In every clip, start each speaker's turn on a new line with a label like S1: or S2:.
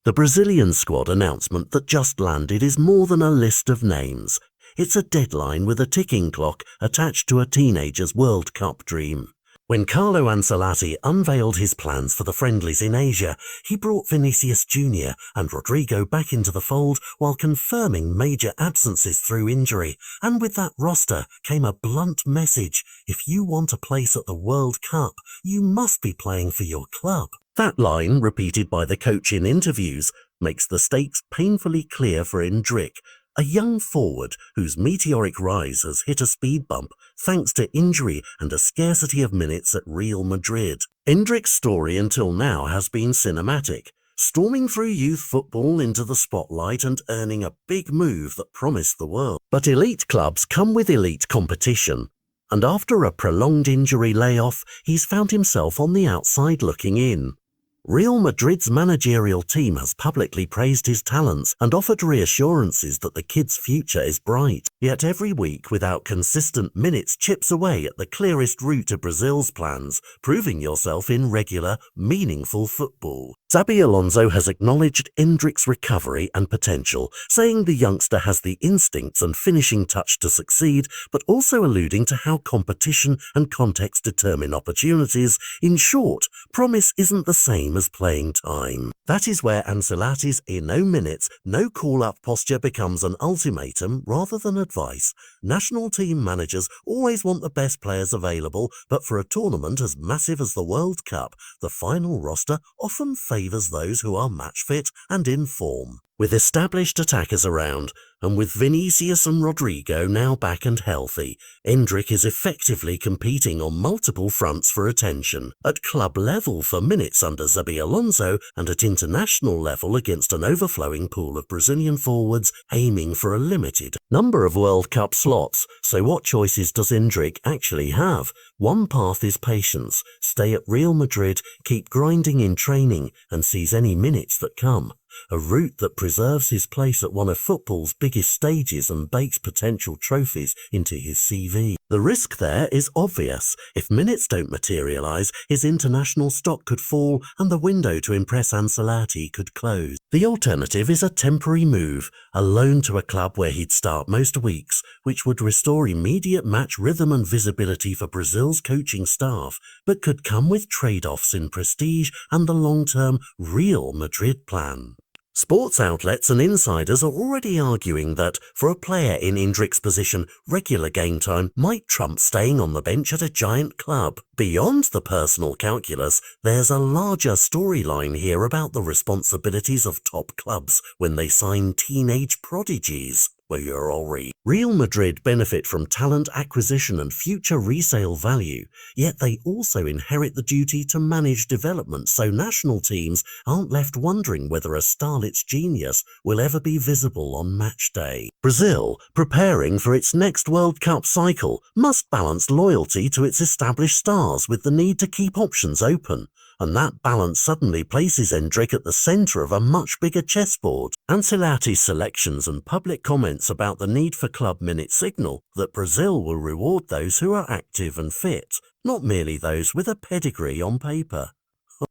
S1: The Brazilian squad announcement that just landed is more than a list of names. It's a deadline with a ticking clock attached to a teenager's World Cup dream. When Carlo Ancelotti unveiled his plans for the friendlies in Asia, he brought Vinicius Jr. and Rodrigo back into the fold while confirming major absences through injury. And with that roster came a blunt message: if you want a place at the World Cup, you must be playing for your club. That line, repeated by the coach in interviews, makes the stakes painfully clear for Endrick, a young forward whose meteoric rise has hit a speed bump thanks to injury and a scarcity of minutes at Real Madrid. Endrick's story until now has been cinematic, storming through youth football into the spotlight and earning a big move that promised the world. But elite clubs come with elite competition, and after a prolonged injury layoff, he's found himself on the outside looking in. Real Madrid's managerial team has publicly praised his talents and offered reassurances that the kid's future is bright. Yet every week without consistent minutes chips away at the clearest route to Brazil's plans, proving yourself in regular, meaningful football. Xabi Alonso has acknowledged Endrick's recovery and potential, saying the youngster has the instincts and finishing touch to succeed, but also alluding to how competition and context determine opportunities. In short, promise isn't the same as playing time. That is where Ancelotti's no minutes, no call-up posture becomes an ultimatum rather than advice. National team managers always want the best players available, but for a tournament as massive as the World Cup, the final roster often favours those who are match fit and in form. With established attackers around, and with Vinicius and Rodrigo now back and healthy, Endrick is effectively competing on multiple fronts for attention. At club level for minutes under Xabi Alonso, and at international level against an overflowing pool of Brazilian forwards aiming for a limited number of World Cup slots. So what choices does Endrick actually have? One path is patience, stay at Real Madrid, keep grinding in training, and seize any minutes that come. A route that preserves his place at one of football's biggest stages and bakes potential trophies into his CV. The risk there is obvious. If minutes don't materialise, his international stock could fall and the window to impress Ancelotti could close. The alternative is a temporary move, a loan to a club where he'd start most weeks, which would restore immediate match rhythm and visibility for Brazil's coaching staff, but could come with trade-offs in prestige and the long-term Real Madrid plan. Sports outlets and insiders are already arguing that, for a player in Endrick's position, regular game time might trump staying on the bench at a giant club. Beyond the personal calculus, there's a larger storyline here about the responsibilities of top clubs when they sign teenage prodigies. Real Madrid benefit from talent acquisition and future resale value, yet they also inherit the duty to manage development so national teams aren't left wondering whether a starlet's genius will ever be visible on match day. Brazil, preparing for its next World Cup cycle, must balance loyalty to its established stars with the need to keep options open. And that balance suddenly places Endrick at the centre of a much bigger chessboard. Ancelotti's selections and public comments about the need for club minutes signal that Brazil will reward those who are active and fit, not merely those with a pedigree on paper.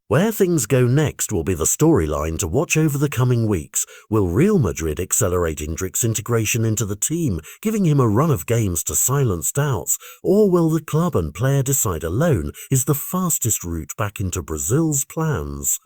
S1: Where things go next will be the storyline to watch over the coming weeks. Will Real Madrid accelerate Endrick's integration into the team, giving him a run of games to silence doubts? Or will the club and player decide a loan is the fastest route back into Brazil's plans?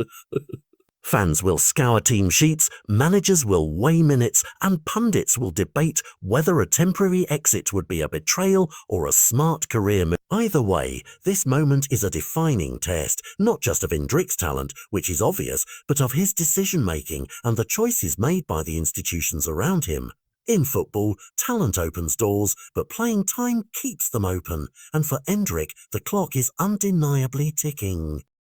S1: Fans will scour team sheets, managers will weigh minutes, and pundits will debate whether a temporary exit would be a betrayal or a smart career move. Either way, this moment is a defining test, not just of Endrick's talent, which is obvious, but of his decision-making and the choices made by the institutions around him. In football, talent opens doors, but playing time keeps them open, and for Endrick, the clock is undeniably ticking.